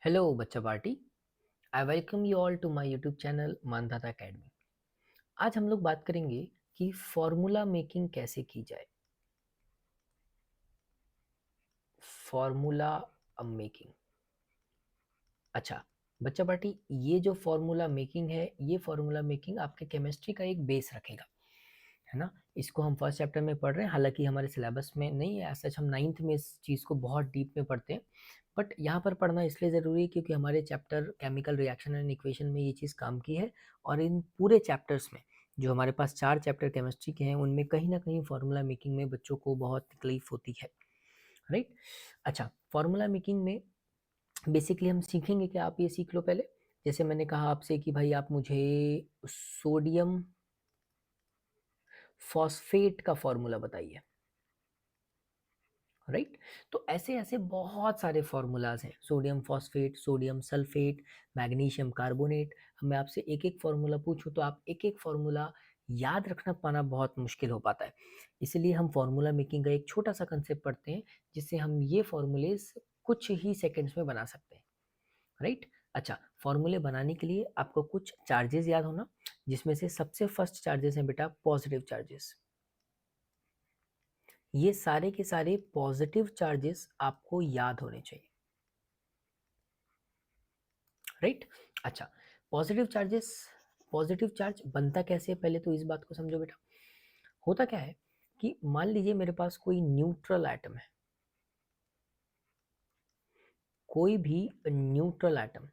Hello बच्चा party. I welcome you all to my YouTube channel Mandhata Academy. आज हम लोग बात करेंगे कि फॉर्मूला मेकिंग कैसे की जाए। Formula making. अच्छा बच्चा पार्टी, ये जो फॉर्मूला मेकिंग है, ये फॉर्मूला मेकिंग आपके केमिस्ट्री का एक बेस रखेगा, है ना। इसको हम फर्स्ट चैप्टर में पढ़ रहे हैं, हालांकि हमारे सिलेबस में नहीं है, सच हम नाइन्थ में इस चीज़ को बहुत डीप में पढ़ते हैं, बट यहाँ पर पढ़ना इसलिए ज़रूरी है क्योंकि हमारे chapter chemical reaction and equation में ये चीज़ काम की है। और इन पूरे चैप्टर्स में जो हमारे पास 4 चैप्टर केमिस्ट्री के हैं, उनमें कहीं ना कहीं फार्मूला मेकिंग में बच्चों को बहुत तकलीफ होती है, राइट। अच्छा, फार्मूला मेकिंग में बेसिकली हम सीखेंगे कि आप ये सीख लो पहले। जैसे मैंने कहा आपसे कि भाई आप मुझे सोडियम फॉस्फेट का फॉर्मूला बताइए, राइट। तो ऐसे ऐसे बहुत सारे फार्मूलाज हैं, sodium phosphate, sodium sulphate, magnesium carbonate. मैं आपसे एक एक फार्मूला पूछूं तो आप एक एक फार्मूला याद रखना पाना बहुत मुश्किल हो पाता है। इसलिए हम फार्मूला मेकिंग का एक छोटा सा कंसेप्ट पढ़ते हैं, जिससे हम ये फार्मूलेज कुछ ही सेकंड्स में बना सकते हैं, राइट। अच्छा, फॉर्मूले बनाने के लिए आपको कुछ चार्जेस याद होना, जिसमें से सबसे फर्स्ट चार्जेस हैं बेटा पॉजिटिव चार्जेस। ये सारे के सारे पॉजिटिव चार्जेस आपको याद होने चाहिए, राइट। अच्छा, पॉजिटिव चार्जेस, पॉजिटिव चार्ज बनता कैसे है, पहले तो इस बात को समझो बेटा। होता क्या है कि मान लीजिए मेरे पास कोई न्यूट्रल एटम है, कोई भी न्यूट्रल एटम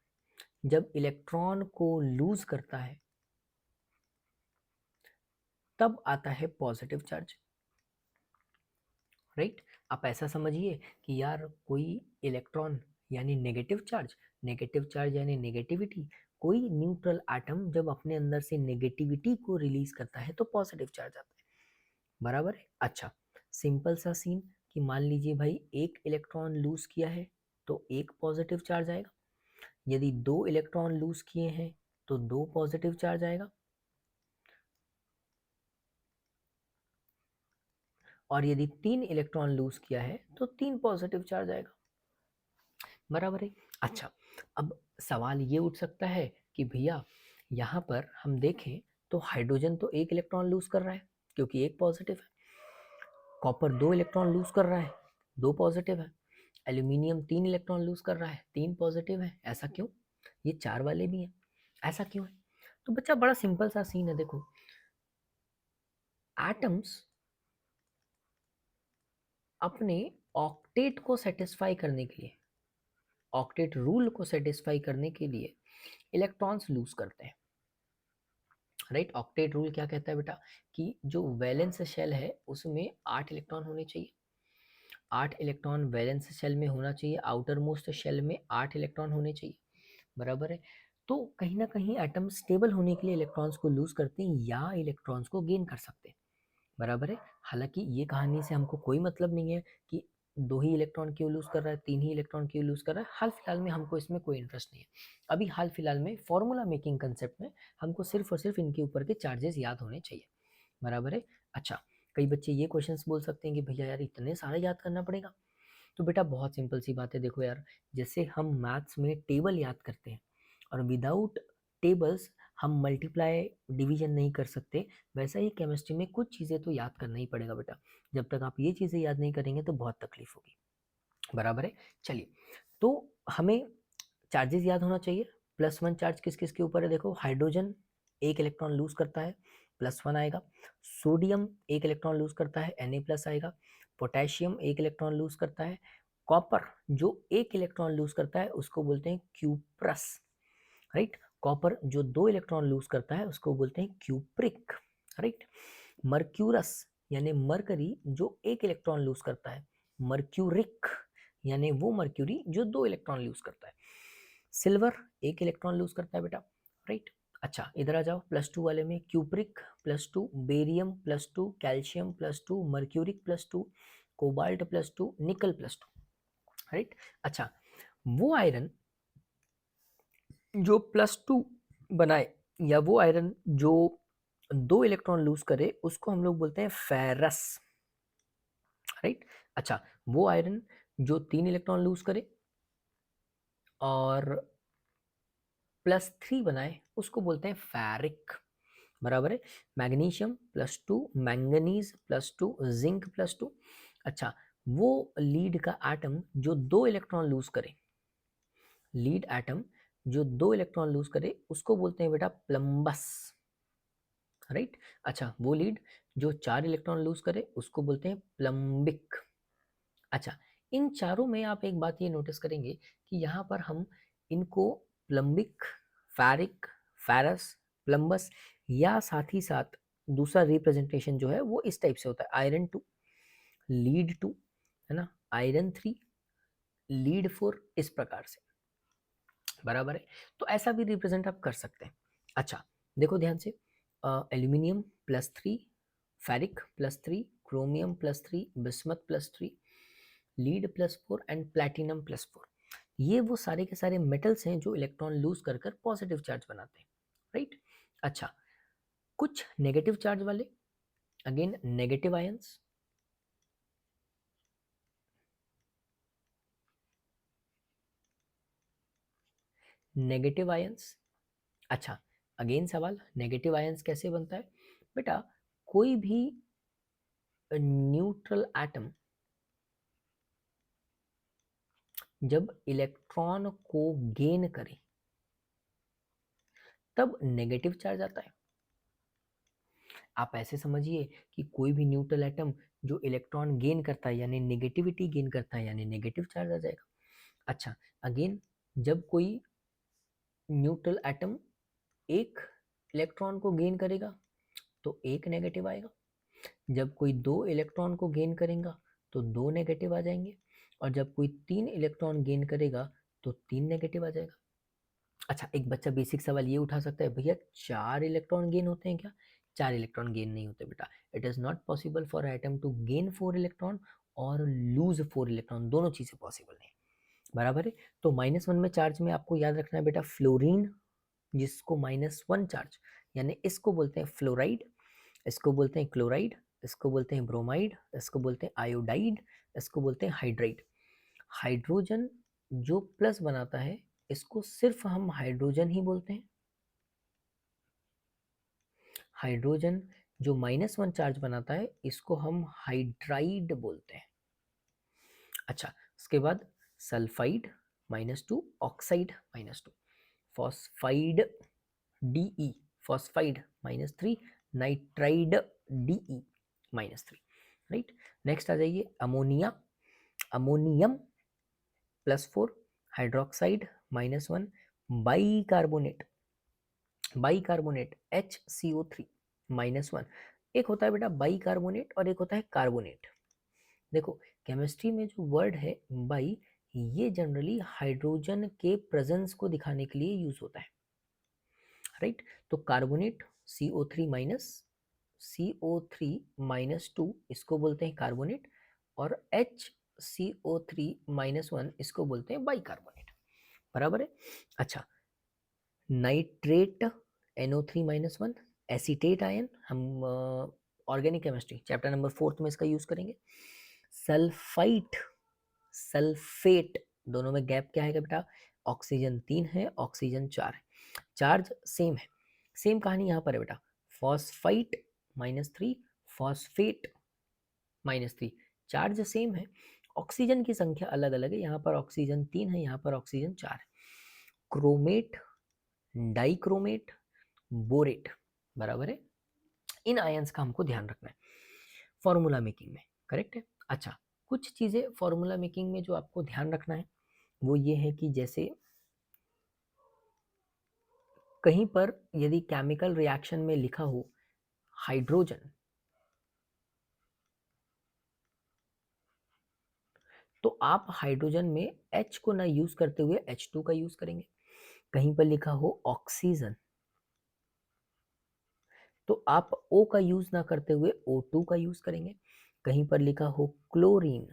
जब इलेक्ट्रॉन को लूज करता है तब आता है पॉजिटिव चार्ज, राइट। आप ऐसा समझिए कि यार कोई इलेक्ट्रॉन यानी नेगेटिव चार्ज यानी नेगेटिविटी, कोई न्यूट्रल एटम जब अपने अंदर से नेगेटिविटी को रिलीज करता है तो पॉजिटिव चार्ज आता है, बराबर है। अच्छा, सिंपल सा सीन कि मान लीजिए भाई एक इलेक्ट्रॉन लूज किया है तो एक पॉजिटिव चार्ज आएगा, यदि दो इलेक्ट्रॉन लूज किए हैं तो दो पॉजिटिव चार्ज आएगा, और यदि तीन इलेक्ट्रॉन लूज किया है तो तीन पॉजिटिव चार्ज आएगा, बराबर है। अच्छा, अब सवाल ये उठ सकता है कि भैया यहाँ पर हम देखें तो हाइड्रोजन तो एक इलेक्ट्रॉन लूज कर रहा है क्योंकि एक पॉजिटिव है, कॉपर दो इलेक्ट्रॉन लूज कर रहा है, दो पॉजिटिव है, एल्यूमिनियम तीन इलेक्ट्रॉन लूज कर रहा है, तीन पॉजिटिव है। ऐसा क्यों? ये चार वाले भी हैं, ऐसा क्यों है? तो बच्चा बड़ा सिंपल सा सीन है, देखो एटम्स अपने ऑक्टेट को सेटिस्फाई करने के लिए, ऑक्टेट रूल को सेटिस्फाई करने के लिए इलेक्ट्रॉन्स लूज करते हैं, राइट। ऑक्टेट रूल क्या कहता है बेटा कि जो वैलेंस शेल है उसमें 8 इलेक्ट्रॉन होने चाहिए, 8 इलेक्ट्रॉन वैलेंस शेल में होना चाहिए, आउटर मोस्ट शेल में 8 इलेक्ट्रॉन होने चाहिए, बराबर है। तो कहीं ना कहीं एटम स्टेबल होने के लिए इलेक्ट्रॉन्स को लूज करते हैं या इलेक्ट्रॉन्स को गेन कर सकते हैं, बराबर है। हालांकि ये कहानी से हमको कोई मतलब नहीं है कि दो ही इलेक्ट्रॉन क्यों लूज कर रहा है, तीन ही इलेक्ट्रॉन क्यों लूज कर रहा है, हाल फिलहाल में हमको इसमें कोई इंटरेस्ट नहीं है। अभी हाल फिलहाल में फॉर्मूला मेकिंग कंसेप्ट में हमको सिर्फ और सिर्फ इनके ऊपर के चार्जेस याद होने चाहिए, बराबर है। अच्छा, कई बच्चे ये क्वेश्चंस बोल सकते हैं कि भैया यार इतने सारे याद करना पड़ेगा। तो बेटा बहुत सिंपल सी बात है, देखो यार, जैसे हम मैथ्स में टेबल याद करते हैं और विदाउट टेबल्स हम मल्टीप्लाई डिवीजन नहीं कर सकते, वैसा ही केमिस्ट्री में कुछ चीज़ें तो याद करना ही पड़ेगा बेटा। जब तक आप ये चीज़ें याद नहीं करेंगे तो बहुत तकलीफ होगी, बराबर है। चलिए, तो हमें चार्जेस याद होना चाहिए। +1 चार्ज किस किस के ऊपर है, देखो हाइड्रोजन एक इलेक्ट्रॉन लूज करता है, +1 आएगा। सोडियम एक इलेक्ट्रॉन लूज करता है, Na+ आएगा। पोटेशियम एक इलेक्ट्रॉन लूज करता है। कॉपर जो एक इलेक्ट्रॉन लूज करता है उसको बोलते हैं क्यूप्रस, राइट। कॉपर जो दो इलेक्ट्रॉन लूज करता है उसको बोलते हैं क्यूप्रिक, राइट। मर्क्यूरस यानी मरकरी जो एक इलेक्ट्रॉन लूज करता है, मर्क्यूरिक यानी वो मर्क्यूरी जो दो इलेक्ट्रॉन लूज करता है। सिल्वर एक इलेक्ट्रॉन लूज करता है बेटा, राइट। अच्छा, इधर आ जाओ, +2 वाले में cupric +2, barium +2, calcium +2, mercuric +2, cobalt +2, निकल +2, राइट। अच्छा, वो आयरन जो +2 बनाए या वो आयरन जो दो इलेक्ट्रॉन लूज करे उसको हम लोग बोलते हैं फेरस, राइट। अच्छा, वो आयरन जो तीन इलेक्ट्रॉन लूज करे और +3 बनाए उसको बोलते हैं फेरिक, बराबर है। Magnesium +2, manganese +2, zinc +2। अच्छा, वो लीड का एटम जो 2 इलेक्ट्रॉन लूज करे, लीड एटम जो 2 इलेक्ट्रॉन लूज करे उसको बोलते हैं बेटा प्लम्बस, राइट। अच्छा, वो लीड जो 4 इलेक्ट्रॉन लूज करे उसको बोलते हैं प्लम्बिक। अच्छा, इन चारों में आप एक बात ये नोटिस करेंगे कि यहाँ पर हम इनको प्लम्बिक, फेरिक, फेरस, प्लम्बस या साथ ही साथ दूसरा रिप्रेजेंटेशन जो है वो इस टाइप से होता है, आयरन 2, लीड 2, है ना, आयरन 3, लीड 4, इस प्रकार से, बराबर है। तो ऐसा भी रिप्रेजेंट आप कर सकते हैं। अच्छा, देखो ध्यान से, aluminium +3, ferric +3, chromium +3, bismuth +3, lead +4 and platinum +4, ये वो सारे के सारे मेटल्स हैं जो इलेक्ट्रॉन लूज कर कर पॉजिटिव चार्ज बनाते हैं, राइट। अच्छा, कुछ नेगेटिव चार्ज वाले, again negative ions, negative ions. अच्छा, अगेन सवाल, नेगेटिव आयंस कैसे बनता है बेटा? कोई भी न्यूट्रल एटम जब इलेक्ट्रॉन को गेन करे तब नेगेटिव चार्ज आता है। आप ऐसे समझिए कि कोई भी न्यूट्रल एटम जो इलेक्ट्रॉन गेन करता है यानी नेगेटिविटी गेन करता है यानी नेगेटिव चार्ज आ जाएगा। अच्छा, अगेन जब कोई न्यूट्रल एटम एक इलेक्ट्रॉन को गेन करेगा तो एक नेगेटिव आएगा, जब कोई 2 इलेक्ट्रॉन को गेन करेगा तो 2 नेगेटिव आ जाएंगे, और जब कोई 3 इलेक्ट्रॉन गेन करेगा तो 3 नेगेटिव आ जाएगा। अच्छा, एक बच्चा बेसिक सवाल ये उठा सकता है, भैया 4 इलेक्ट्रॉन गेन होते हैं क्या? 4 इलेक्ट्रॉन गेन नहीं होते बेटा। It is not possible for atom to gain 4 electron और लूज 4 इलेक्ट्रॉन, दोनों चीजें पॉसिबल नहीं, बराबर है। तो -1 में चार्ज में आपको याद रखना है बेटा फ्लोरीन, जिसको -1 चार्ज, यानी इसको बोलते हैं फ्लोराइड, इसको बोलते हैं क्लोराइड, इसको बोलते हैं ब्रोमाइड, इसको बोलते हैं आयोडाइड, इसको बोलते हैं हाइड्राइड। हाइड्रोजन जो प्लस बनाता है इसको सिर्फ हम हाइड्रोजन ही बोलते हैं। हाइड्रोजन जो -1 चार्ज बनाता है इसको हम हाइड्राइड बोलते हैं। अच्छा, उसके बाद sulphide -2, oxide -2, phosphide De, phosphide -3, nitride De -3, right. Next आ जाइए ammonia, ammonium +4, hydroxide -1, bicarbonate, bicarbonate HCO3 -1। एक होता है बेटा बाइकार्बोनेट और एक होता है कार्बोनेट। देखो, केमिस्ट्री में जो वर्ड है बाई, ये जनरली हाइड्रोजन के प्रेजेंस को दिखाने के लिए यूज होता है, राइट। तो कार्बोनेट CO3 -2 इसको बोलते हैं कार्बोनेट, और HCO3 -1 इसको बोलते हैं बाइकार्बोनेट, बराबर है। अच्छा, नाइट्रेट NO3 -1, एसीटेट आयन, हम ऑर्गेनिक केमिस्ट्री चैप्टर नंबर 4 में इसका यूज करेंगे। सल्फाइट, सल्फेट, दोनों में गैप क्या है बेटा? ऑक्सीजन 3 है, ऑक्सीजन 4 है, चार्ज सेम है। सेम कहानी यहाँ पर है बेटा, फॉस्फाइट -3, फॉस्फेट -3, चार्ज सेम है, ऑक्सीजन की संख्या अलग अलग है, यहाँ पर ऑक्सीजन 3 है, यहाँ पर ऑक्सीजन 4 है। क्रोमेट, डाइक्रोमेट, बोरेट, बराबर है। इन आयंस का हमको ध्यान रखना है फॉर्मूला मेकिंग में, करेक्ट है। अच्छा, कुछ चीजें फॉर्मूला मेकिंग में जो आपको ध्यान रखना है वो ये है कि जैसे कहीं पर यदि केमिकल रिएक्शन में लिखा हो हाइड्रोजन, तो आप हाइड्रोजन में H को ना यूज करते हुए H2 का यूज करेंगे। कहीं पर लिखा हो ऑक्सीजन, तो आप O का यूज ना करते हुए O2 का यूज करेंगे। कहीं पर लिखा हो क्लोरीन,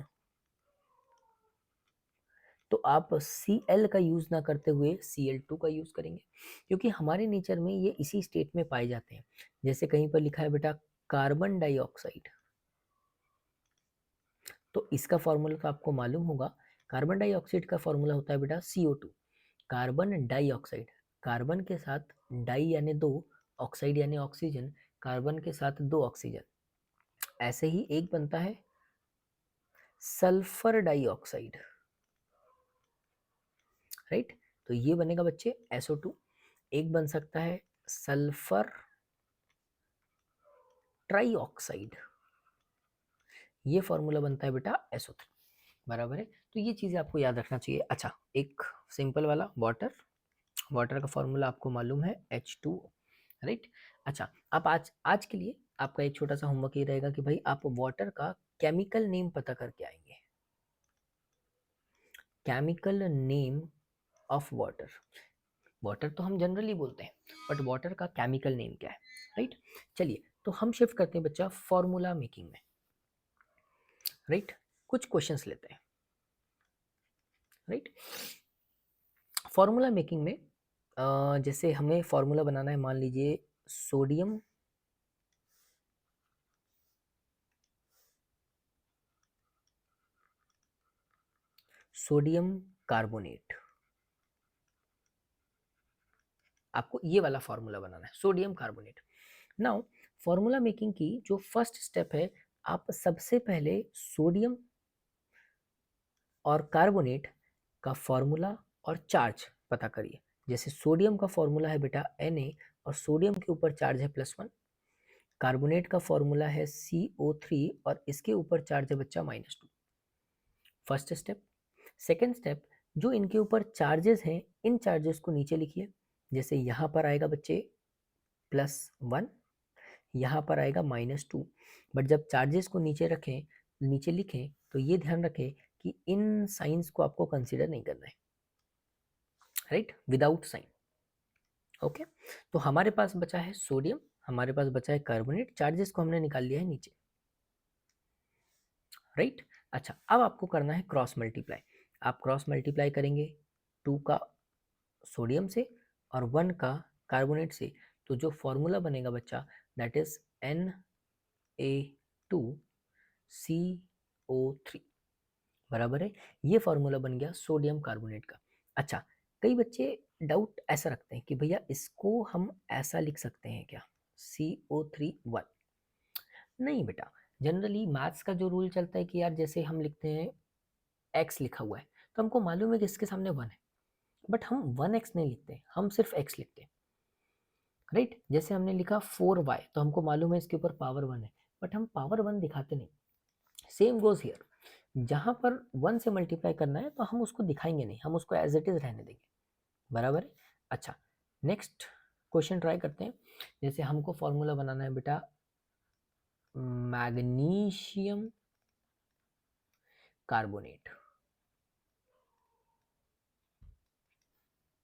तो आप Cl का यूज ना करते हुए Cl2 का यूज करेंगे, क्योंकि हमारे नेचर में ये इसी स्टेट में पाए जाते हैं। जैसे कहीं पर लिखा है बेटा कार्बन डाइऑक्साइड, तो इसका फॉर्मूला तो आपको मालूम होगा, कार्बन डाइऑक्साइड का फॉर्मूला होता है बेटा CO2। कार्बन डाइऑक्साइड, कार्बन के साथ डाई यानी दो, ऑक्साइड यानी ऑक्सीजन, कार्बन के साथ दो ऑक्सीजन, ऐसे ही एक बनता है सल्फर डाइऑक्साइड, राइट। तो ये बनेगा बच्चे SO2। एक बन सकता है सल्फर ट्राइऑक्साइड, ये फॉर्मूला बनता है बेटा SO3, बराबर है। तो ये चीज़ें आपको याद रखना चाहिए। अच्छा, एक सिंपल वाला वाटर, वाटर का फॉर्मूला आपको मालूम है H2O, राइट। अच्छा, आप आज आज के लिए आपका एक छोटा सा होमवर्क ये रहेगा कि भाई आप वाटर का केमिकल नेम पता करके आएंगे, chemical name of water. Water तो हम जनरली बोलते हैं, बट वाटर का केमिकल नेम क्या है, राइट। चलिए, तो हम शिफ्ट करते हैं बच्चा फॉर्मूला मेकिंग में, राइट। कुछ क्वेश्चंस लेते हैं, राइट। फॉर्मूला मेकिंग में जैसे हमें फॉर्मूला बनाना है, मान लीजिए सोडियम सोडियम कार्बोनेट, आपको ये वाला फॉर्मूला बनाना है, sodium carbonate. Now formula making की जो फर्स्ट स्टेप है, आप सबसे पहले सोडियम और कार्बोनेट का फॉर्मूला और चार्ज पता करिए। जैसे सोडियम का फॉर्मूला है बेटा Na, और सोडियम के ऊपर चार्ज है +1। कार्बोनेट का फॉर्मूला है CO3 और इसके ऊपर चार्ज है बच्चा -2। First step. सेकेंड स्टेप, जो इनके ऊपर चार्जेस हैं, इन चार्जेस को नीचे लिखिए। जैसे यहाँ पर आएगा बच्चे +1, यहाँ पर आएगा -2। बट जब चार्जेस को नीचे रखें, नीचे लिखें, तो ये ध्यान रखें कि इन साइंस को आपको कंसीडर नहीं करना है, राइट, विदाउट साइन। ओके, तो हमारे पास बचा है सोडियम, हमारे पास बचा है कार्बोनेट, चार्जेस को हमने निकाल लिया है नीचे, राइट। अच्छा, अब आपको करना है क्रॉस मल्टीप्लाई। आप क्रॉस मल्टीप्लाई करेंगे 2 का सोडियम से और 1 का कार्बोनेट से, तो जो फॉर्मूला बनेगा बच्चा दैट इज Na2CO3, बराबर है। ये फॉर्मूला बन गया सोडियम कार्बोनेट का। अच्छा, कई बच्चे डाउट ऐसा रखते हैं कि भैया इसको हम ऐसा लिख सकते हैं क्या, CO3 1। नहीं बेटा, जनरली मैथ्स का जो रूल चलता है कि यार जैसे हम लिखते हैं x लिखा हुआ है, तो हमको मालूम है कि इसके सामने 1 है, बट हम 1x नहीं लिखते, हम सिर्फ x लिखते हैं, राइट। जैसे हमने लिखा 4y, तो हमको मालूम है इसके ऊपर पावर 1 है, बट हम पावर 1 दिखाते नहीं। सेम गोज हियर, जहां पर 1 से मल्टीप्लाई करना है तो हम उसको दिखाएंगे नहीं, हम उसको एज इट इज रहने देंगे, बराबर है। अच्छा, नेक्स्ट क्वेश्चन ट्राई करते हैं। जैसे हमको फॉर्मूला बनाना है बेटा मैग्नीशियम कार्बोनेट,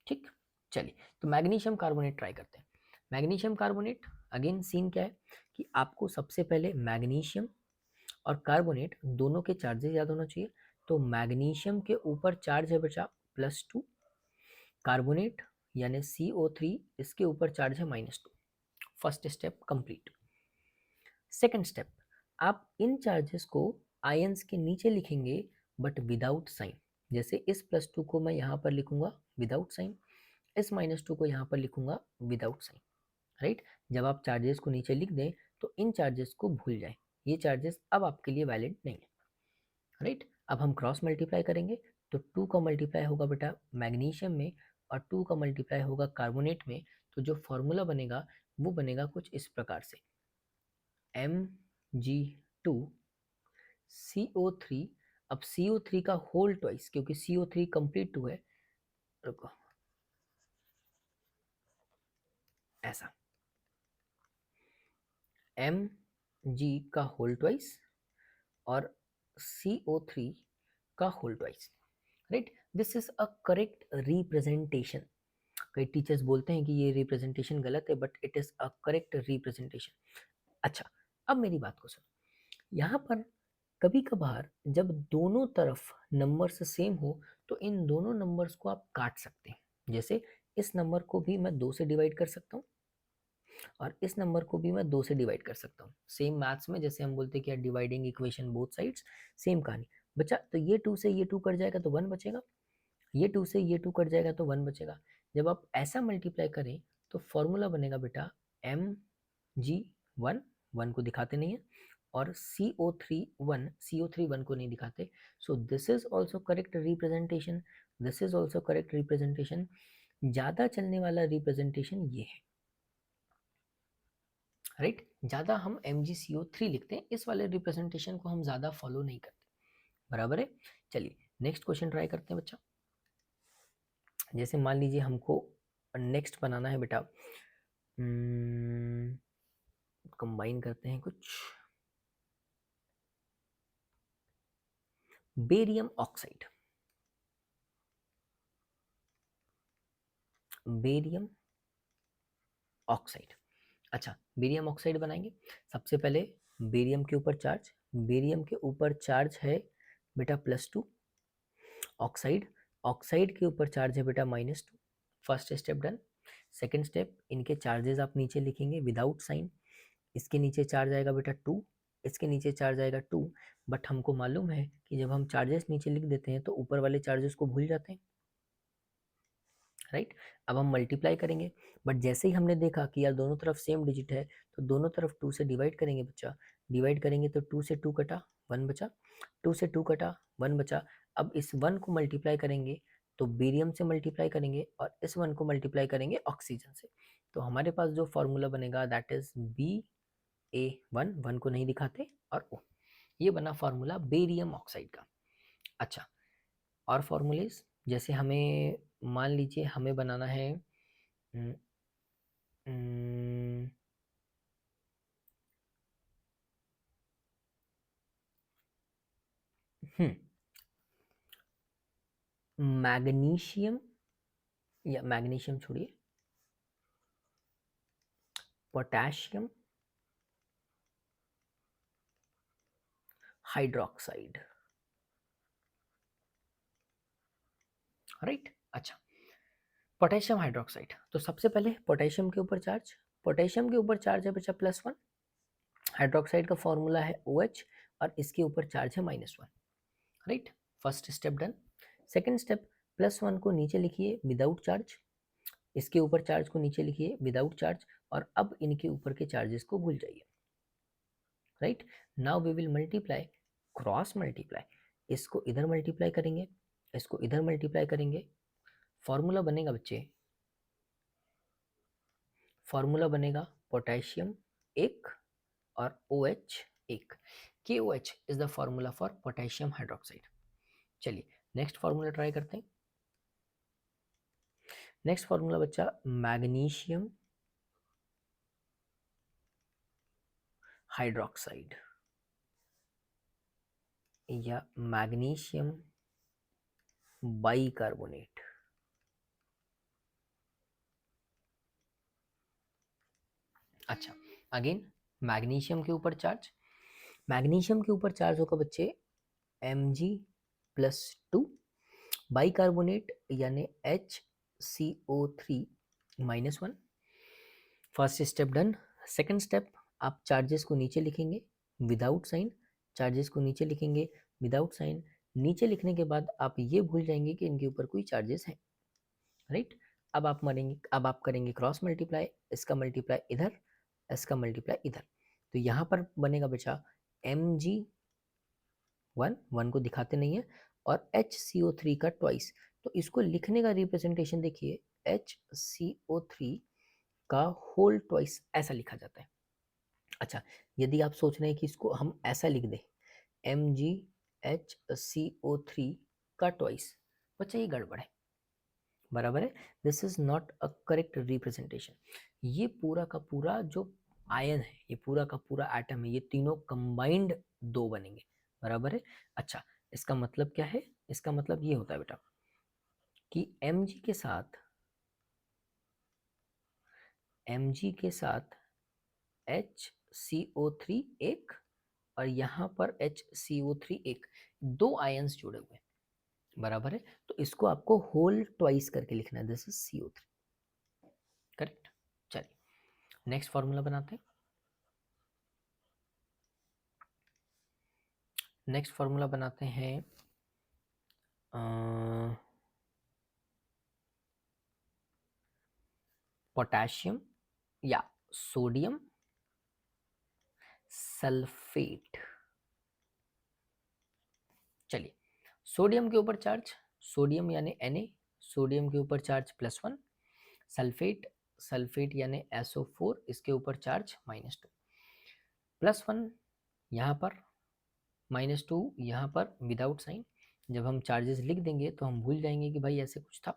ठीक। चलिए, तो मैग्नीशियम कार्बोनेट ट्राई करते हैं। मैग्नीशियम कार्बोनेट, अगेन सीन क्या है कि आपको सबसे पहले मैग्नीशियम और कार्बोनेट दोनों के चार्जेस याद होना चाहिए। तो मैग्नीशियम के ऊपर चार्ज है बचा +2, कार्बोनेट यानी CO3 इसके ऊपर चार्ज है -2। First step complete. Second step, आप इन चार्जेस को आयंस के नीचे लिखेंगे बट विदाउट साइन। जैसे इस +2 को मैं यहाँ पर लिखूंगा विदाउट साइन, इस -2 को यहाँ पर लिखूंगा विदाउट साइन, राइट। जब आप चार्जेस को नीचे लिख दें तो इन चार्जेस को भूल जाएं, ये चार्जेस अब आपके लिए वैलिड नहीं है, राइट। अब हम क्रॉस मल्टीप्लाई करेंगे, तो 2 का मल्टीप्लाई होगा बेटा मैग्नीशियम में और 2 का मल्टीप्लाई होगा कार्बोनेट में। तो जो फॉर्मूला बनेगा वो बनेगा कुछ इस प्रकार से Mg2CO3। अब CO3 का होल ट्वाइस, क्योंकि CO3 कंप्लीट 2 है, रुको, ऐसा Mg का होल ट्वाइस और CO3 का whole twice, right. This is a correct representation. कई टीचर्स बोलते हैं कि ये रिप्रेजेंटेशन गलत है, but it is a correct representation. अच्छा, अब मेरी बात को सुनो। यहाँ पर कभी कभार जब दोनों तरफ नंबर्स सेम हो तो इन दोनों नंबर्स को आप काट सकते हैं। जैसे इस नंबर को भी मैं 2 से डिवाइड कर सकता हूँ और इस नंबर को भी मैं 2 से डिवाइड कर सकता हूँ। सेम मैथ्स में जैसे हम बोलते हैं कि dividing equation both sides, same कहानी बच्चा। तो ये 2 से ये 2 कट जाएगा तो 1 बचेगा, ये 2 से ये 2 कट जाएगा तो 1 बचेगा। जब आप ऐसा मल्टीप्लाई करें तो फॉर्मूला बनेगा बेटा Mg1, 1 को दिखाते नहीं है, और CO3 1 को नहीं दिखाते। So this is also correct representation, this is also correct representation. ज़्यादा चलने वाला रिप्रेजेंटेशन ये है, राइट। ज़्यादा हम MgCO3 लिखते हैं, इस वाले रिप्रेजेंटेशन को हम ज़्यादा फॉलो नहीं करते, बराबर है। चलिए नेक्स्ट क्वेश्चन ट्राई करते हैं बच्चा। जैसे मान लीजिए हमको नेक्स्ट बनाना है बेटा, कंबाइन करते हैं कुछ, बेरियम ऑक्साइड, बेरियम ऑक्साइड। अच्छा, बेरियम ऑक्साइड बनाएंगे। सबसे पहले बेरियम के ऊपर चार्ज, बेरियम के ऊपर चार्ज है बेटा +2, ऑक्साइड, ऑक्साइड के ऊपर चार्ज है बेटा -2। First step done. Second step, इनके चार्जेस आप नीचे लिखेंगे विदाउट साइन। इसके नीचे चार्ज आएगा बेटा 2, इसके नीचे चार्ज आएगा 2। बट हमको मालूम है कि जब हम चार्जेस नीचे लिख देते हैं तो ऊपर वाले चार्जेस को भूल जाते हैं, राइट। अब हम मल्टीप्लाई करेंगे, बट जैसे ही हमने देखा कि यार दोनों तरफ सेम डिजिट है तो दोनों तरफ 2 से डिवाइड करेंगे बच्चा। डिवाइड करेंगे तो 2 से 2 कटा, 1 बचा, 2 से 2 कटा, 1 बचा। अब इस 1 को मल्टीप्लाई करेंगे तो बेरियम से मल्टीप्लाई करेंगे, और इस 1 को मल्टीप्लाई करेंगे ऑक्सीजन से। तो हमारे पास जो फॉर्मूला बनेगा दैट इज BA1, 1 को नहीं दिखाते, और O। ये बना फॉर्मूला बेरियम ऑक्साइड का। अच्छा, और फॉर्मूलेज, जैसे हमें मान लीजिए हमें बनाना है मैग्नीशियम, या मैग्नीशियम छोड़िए, पोटेशियम हाइड्रोक्साइड, राइट। अच्छा, पोटेशियम हाइड्रोक्साइड, तो सबसे पहले पोटेशियम के ऊपर चार्ज, पोटेशियम के ऊपर चार्ज है बच्चा +1, हाइड्रोक्साइड का फॉर्मूला है OH, और इसके ऊपर चार्ज है -1, right. First step done. Second step, +1 को नीचे लिखिए विदाउट चार्ज, इसके ऊपर चार्ज को नीचे लिखिए विदाउट चार्ज, और अब इनके ऊपर के चार्जेस को भूल जाइए, right. Now we will multiply, cross multiply, इसको इधर मल्टीप्लाई करेंगे, इसको इधर मल्टीप्लाई करेंगे। फॉर्मूला बनेगा बच्चे, फॉर्मूला बनेगा पोटेशियम 1 और OH 1। KOH is the formula for potassium hydroxide. चलिए नेक्स्ट फॉर्मूला ट्राई करते हैं। नेक्स्ट फॉर्मूला बच्चा मैग्नीशियम हाइड्रोक्साइड, या मैग्नीशियम बाइकार्बोनेट। अच्छा, अगेन मैग्नीशियम के ऊपर चार्ज, मैग्नीशियम के ऊपर चार्ज होगा बच्चे Mg+2, बाइकार्बोनेट यानी HCO3-1। First step done. Second step, आप चार्जेस को नीचे लिखेंगे विदाउट साइन, चार्जेस को नीचे लिखेंगे विदाउट साइन। नीचे लिखने के बाद आप ये भूल जाएंगे कि इनके ऊपर कोई चार्जेस हैं, राइट। अब आप करेंगे क्रॉस मल्टीप्लाई, इसका मल्टीप्लाई इधर, इसका मल्टीप्लाई इधर। तो यहाँ पर बनेगा बचा Mg1, 1 को दिखाते नहीं है, और HCO3 का ट्वाइस। तो इसको लिखने का रिप्रेजेंटेशन देखिए, HCO3 का होल ट्वाइस ऐसा लिखा जाता है। अच्छा, यदि आप सोच रहे हैं कि इसको हम ऐसा लिख दें MgHCO3 का ट्वाइस, बच्चा ये गड़बड़ है, बराबर है। This is not a correct representation. ये पूरा का पूरा जो आयन है, ये पूरा का पूरा एटम है, ये तीनों कंबाइंड 2 बनेंगे, बराबर है। अच्छा, इसका मतलब क्या है? इसका मतलब ये होता है बेटा कि Mg के साथ, Mg के साथ HCO3 एक, और यहाँ पर HCO3 एक, 2 आयंस जुड़े हुए हैं, बराबर है। तो इसको आपको होल ट्वाइस करके लिखना है, दिस इज CO3, करेक्ट। चलिए नेक्स्ट फॉर्मूला बनाते हैं। नेक्स्ट फॉर्मूला बनाते हैं पोटेशियम या सोडियम सल्फेट। चलिए, सोडियम के ऊपर चार्ज, सोडियम यानी Na, सोडियम के ऊपर चार्ज +1, सल्फेट, सल्फेट यानी SO4, इसके ऊपर चार्ज -2, +1 यहाँ पर, -2 यहाँ पर विदाउट साइन। जब हम चार्जेस लिख देंगे तो हम भूल जाएंगे कि भाई ऐसे कुछ था,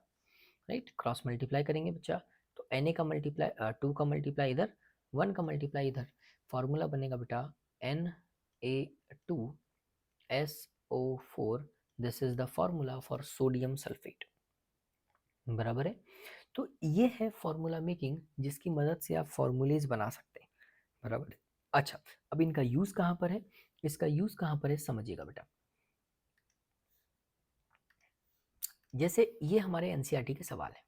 राइट। क्रॉस मल्टीप्लाई करेंगे बच्चा, तो Na का मल्टीप्लाई 2 का मल्टीप्लाई इधर, 1 का मल्टीप्लाई इधर, फॉर्मूला बनेगा बेटा Na2SO4। This is the formula for sodium sulphate, बराबर है। तो ये है फॉर्मूला मेकिंग, जिसकी मदद से आप फॉर्मूलेज बना सकते हैं, बराबर है। अच्छा, अब इनका यूज कहाँ पर है, इसका यूज कहाँ पर है समझिएगा बेटा। जैसे ये हमारे एनसीईआरटी के सवाल है,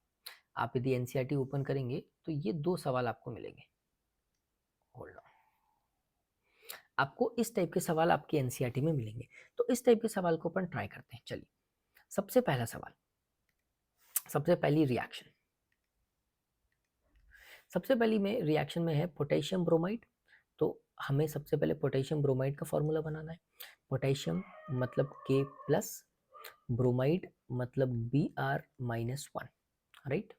आप यदि एनसीईआरटी ओपन करेंगे तो ये 2 सवाल आपको मिलेंगे। होल्ड ऑन, आपको इस टाइप के सवाल आपके एनसीईआरटी में मिलेंगे। तो इस टाइप के सवाल को अपन ट्राई करते हैं। चलिए, सबसे पहला सवाल, सबसे पहली रिएक्शन, सबसे पहली में रिएक्शन में है पोटेशियम ब्रोमाइड। तो हमें सबसे पहले पोटेशियम ब्रोमाइड का फॉर्मूला बनाना है। पोटेशियम मतलब K+, ब्रोमाइड मतलब Br-1, राइट।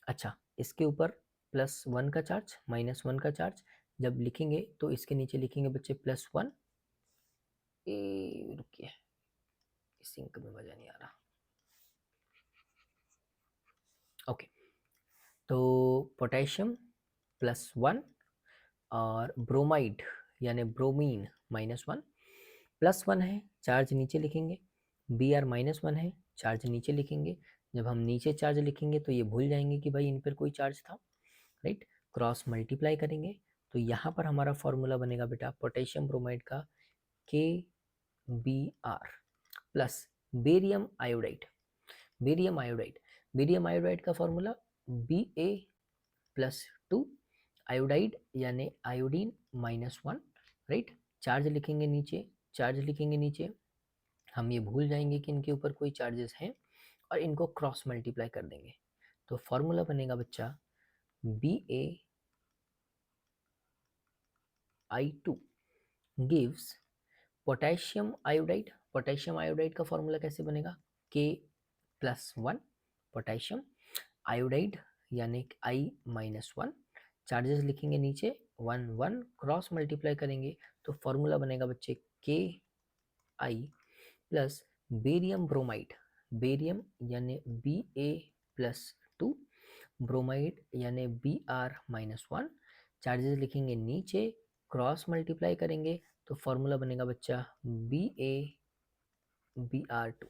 अच्छा, इसके ऊपर +1 का चार्ज, -1 का चार्ज, जब लिखेंगे तो इसके नीचे लिखेंगे बच्चे +1। रुकिए, सिंक में मजा नहीं आ रहा। ओके, तो पोटेशियम +1 और ब्रोमाइड यानी ब्रोमीन -1, +1 है, चार्ज नीचे लिखेंगे, Br-1 है, चार्ज नीचे लिखेंगे। जब हम नीचे चार्ज लिखेंगे तो ये भूल जाएंगे कि भाई इन पर कोई चार्ज था, राइट। क्रॉस मल्टीप्लाई करेंगे तो यहाँ पर हमारा फॉर्मूला बनेगा बेटा पोटेशियम ब्रोमाइड का KBr plus barium iodide, barium iodide, barium iodide का फॉर्मूला Ba+2, आयोडाइड यानी आयोडीन -1, राइट। चार्ज लिखेंगे नीचे, चार्ज लिखेंगे नीचे, हम ये भूल जाएंगे कि इनके ऊपर कोई चार्जेस हैं और इनको क्रॉस मल्टीप्लाई कर देंगे। तो फॉर्मूला बनेगा बच्चा BaI2 gives potassium iodide. Potassium iodide का फॉर्मूला कैसे बनेगा, K+1, पोटेशियम आयोडाइड यानी I-1, चार्जेस लिखेंगे नीचे 1 1, क्रॉस मल्टीप्लाई करेंगे तो फॉर्मूला बनेगा बच्चे Ki plus barium bromide, barium यानी Ba+2, ब्रोमाइड यानी Br-1, चार्जेस लिखेंगे नीचे, क्रॉस मल्टीप्लाई करेंगे तो फॉर्मूला बनेगा बच्चा BaBr2।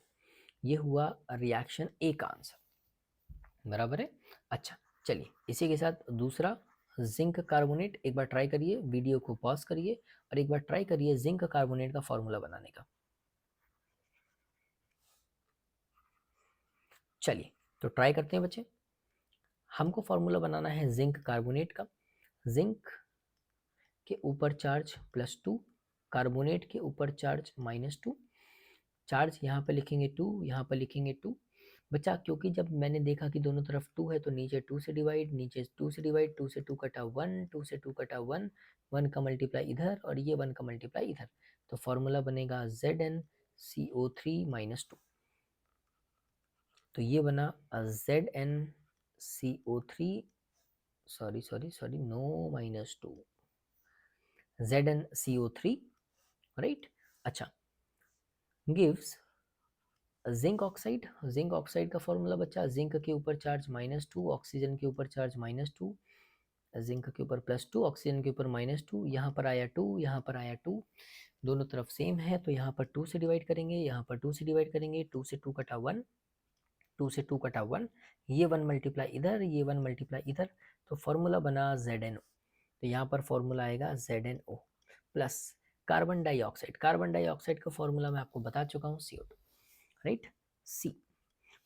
ये हुआ रिएक्शन ए का आंसर, बराबर है। अच्छा, चलिए इसी के साथ दूसरा जिंक कार्बोनेट, एक बार ट्राई करिए, वीडियो को पॉज करिए और एक बार ट्राई करिए जिंक कार्बोनेट का फॉर्मूला बनाने का। चलिए तो ट्राई करते हैं बच्चे। हमको फॉर्मूला बनाना है जिंक कार्बोनेट का। जिंक के ऊपर चार्ज +2, कार्बोनेट के ऊपर चार्ज -2, चार्ज यहाँ पे लिखेंगे 2, यहाँ पर लिखेंगे 2। बच्चा क्योंकि जब मैंने देखा कि दोनों तरफ 2 है तो नीचे 2 से डिवाइड, नीचे 2 से डिवाइड, 2 से 2 कटा 1, 2 से 2 कटा 1, 1 का मल्टीप्लाई इधर और ये 1 का मल्टीप्लाई इधर, तो फॉर्मूला बनेगा ZnCO3-2। तो ये बना ZnCO3, sorry no -2, ZnCO3, right. अच्छा, gives zinc oxide. Zinc oxide का फॉर्मूला बच्चा, जिंक के ऊपर चार्ज -2, ऑक्सीजन के ऊपर चार्ज -2, जिंक के ऊपर +2, ऑक्सीजन के ऊपर -2, यहाँ पर आया 2, यहाँ पर आया 2, दोनों तरफ सेम है तो यहाँ पर 2 से डिवाइड करेंगे, यहाँ पर 2 से डिवाइड करेंगे, 2 से 2 कटा 1, 2 से 2 कटा 1, ये 1 मल्टीप्लाई इधर, ये 1 मल्टीप्लाई इधर, तो फॉर्मूला बना ZnO। तो यहाँ पर फॉर्मूला आएगा ZnO plus carbon dioxide. Carbon dioxide का फॉर्मूला मैं आपको बता चुका हूँ CO2, राइट। सी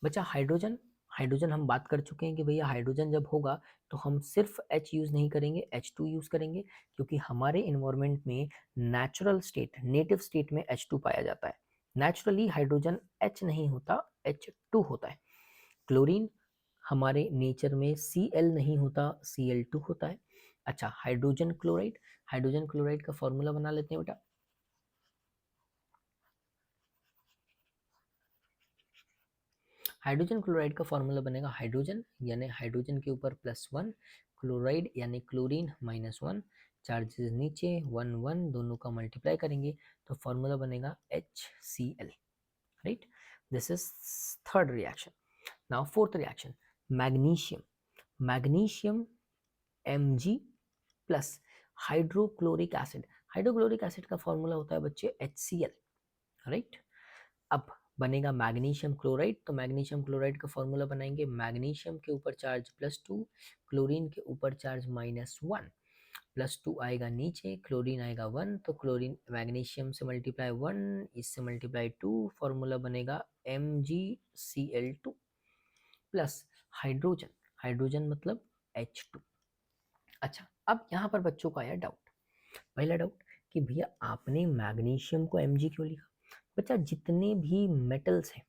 बचा हाइड्रोजन। हाइड्रोजन हम बात कर चुके हैं कि भैया हाइड्रोजन जब होगा तो हम सिर्फ H यूज़ नहीं करेंगे, H2 यूज़ करेंगे, क्योंकि हमारे इन्वायरमेंट में नेचुरल स्टेट, नेटिव स्टेट में H2 पाया जाता है। नेचुरली हाइड्रोजन H नहीं होता, H2 होता है। क्लोरीन, हमारे नेचर में Cl नहीं होता, Cl2 होता है। अच्छा, हाइड्रोजन क्लोराइड, हाइड्रोजन क्लोराइड का फॉर्मूला बना लेते हैं बेटा। हाइड्रोजन क्लोराइड का फॉर्मूला बनेगा हाइड्रोजन यानी हाइड्रोजन के ऊपर +1, क्लोराइड यानी क्लोरीन -1, चार्जेस नीचे 1 1, दोनों का मल्टीप्लाई करेंगे तो फॉर्मूला बनेगा HCl, right. This is third reaction. Now fourth reaction, magnesium, magnesium Mg plus hydrochloric acid, hydrochloric acid का फॉर्मूला होता है बच्चे HCl, राइट। अब बनेगा मैग्नीशियम क्लोराइड, तो मैग्नीशियम क्लोराइड का फॉर्मूला बनाएंगे, मैग्नीशियम के ऊपर चार्ज +2, क्लोरीन के ऊपर चार्ज -1, +2 आएगा नीचे, क्लोरीन आएगा 1, तो क्लोरीन मैग्नीशियम से मल्टीप्लाई 1, इससे मल्टीप्लाई 2, फॉर्मूला बनेगा MgCl2 प्लस हाइड्रोजन, हाइड्रोजन मतलब H2। अच्छा, अब यहाँ पर बच्चों को आया डाउट, पहला डाउट कि भैया आपने मैग्नीशियम को Mg क्यों लिखा? बच्चा जितने भी मेटल्स हैं,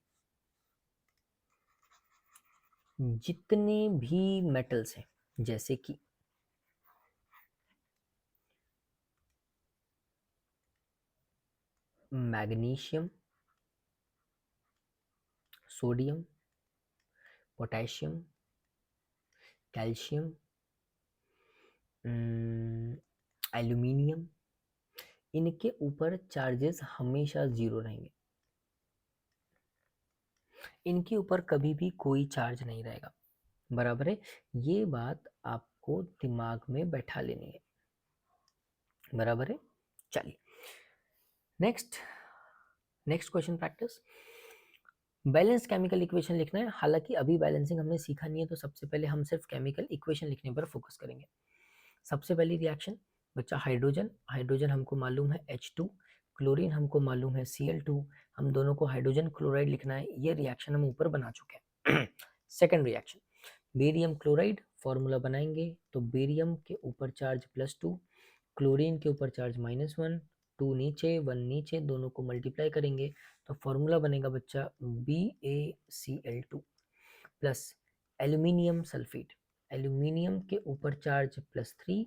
जितने भी मेटल्स हैं जैसे कि magnesium, sodium, potassium, calcium, aluminium, इनके ऊपर चार्जेस हमेशा 0 रहेंगे, इनके ऊपर कभी भी कोई चार्ज नहीं रहेगा, बराबर है। ये बात आपको दिमाग में बैठा लेनी है, बराबर है। चलिए next, next question practice. Balance chemical equation लिखना है, हालांकि अभी बैलेंसिंग हमने सीखा नहीं है, तो सबसे पहले हम सिर्फ केमिकल इक्वेशन लिखने पर फोकस करेंगे। सबसे पहली रिएक्शन बच्चा हाइड्रोजन, हाइड्रोजन हमको मालूम है H2, क्लोरीन हमको मालूम है Cl2, हम दोनों को हाइड्रोजन क्लोराइड लिखना है, ये रिएक्शन हम ऊपर बना चुके हैं। Second reaction barium chloride, formula बनाएंगे तो बेरियम के ऊपर चार्ज +2, क्लोरीन के ऊपर चार्ज -1, 2 नीचे 1 नीचे, दोनों को मल्टीप्लाई करेंगे तो फॉर्मूला बनेगा बच्चा BaCl2 plus aluminium sulphate, aluminium के ऊपर चार्ज +3,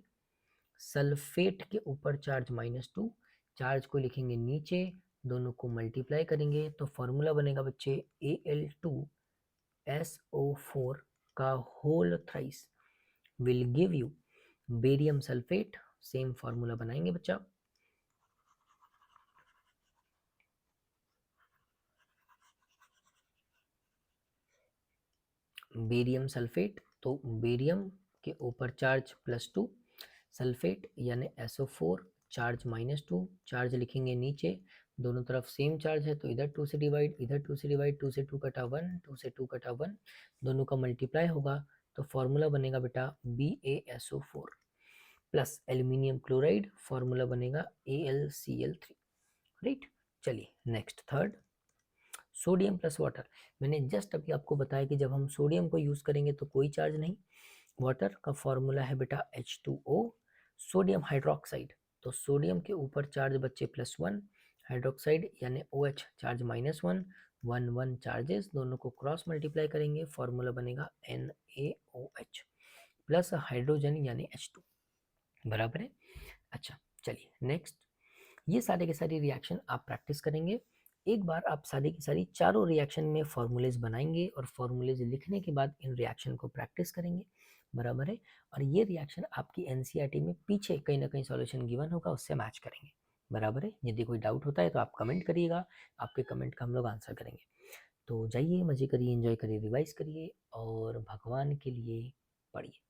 सल्फेट के ऊपर चार्ज -2, चार्ज को लिखेंगे नीचे, दोनों को मल्टीप्लाई करेंगे तो फॉर्मूला बनेगा बच्चे Al2SO4 का whole thrice will give you barium sulphate, same formula बनाएंगे बच्चा, बेरियम सल्फेट, तो बेरियम के ऊपर चार्ज +2, सल्फेट यानी SO4 चार्ज -2, चार्ज लिखेंगे नीचे, दोनों तरफ सेम चार्ज है तो इधर 2 से डिवाइड, इधर 2 से डिवाइड, 2 से 2 कटा 1, 2 से 2 कटा 1, दोनों का मल्टीप्लाई होगा तो फॉर्मूला बनेगा बेटा BaSO4 plus aluminium chloride, formula बनेगा AlCl3, राइट। चलिए next third, sodium plus water, मैंने जस्ट अभी आपको बताया कि जब हम सोडियम को यूज करेंगे तो कोई चार्ज नहीं, वाटर का फॉर्मूला है बेटा H2O, सोडियम हाइड्रोक्साइड, तो सोडियम के ऊपर चार्ज बच्चे +1, हाइड्रोक्साइड यानी OH चार्ज -1, 1 1 चार्जेस, दोनों को क्रॉस मल्टीप्लाई करेंगे, फॉर्मूला बनेगा NaOH प्लस हाइड्रोजन यानी H2, बराबर है। अच्छा चलिए नेक्स्ट, ये सारे के सारे रिएक्शन आप प्रैक्टिस करेंगे, एक बार आप सारी की सारी चारों रिएक्शन में फॉर्मूलेज बनाएंगे और फॉर्मूलेज लिखने के बाद इन रिएक्शन को प्रैक्टिस करेंगे, बराबर है। और ये रिएक्शन आपकी एनसीईआरटी में पीछे कहीं ना कहीं सॉल्यूशन गिवन होगा, उससे मैच करेंगे, बराबर है। यदि कोई डाउट होता है तो आप कमेंट करिएगा, आपके कमेंट का हम लोग आंसर करेंगे। तो जाइए, मजे करिए, एंजॉय करिए, रिवाइज करिए और भगवान के लिए पढ़िए।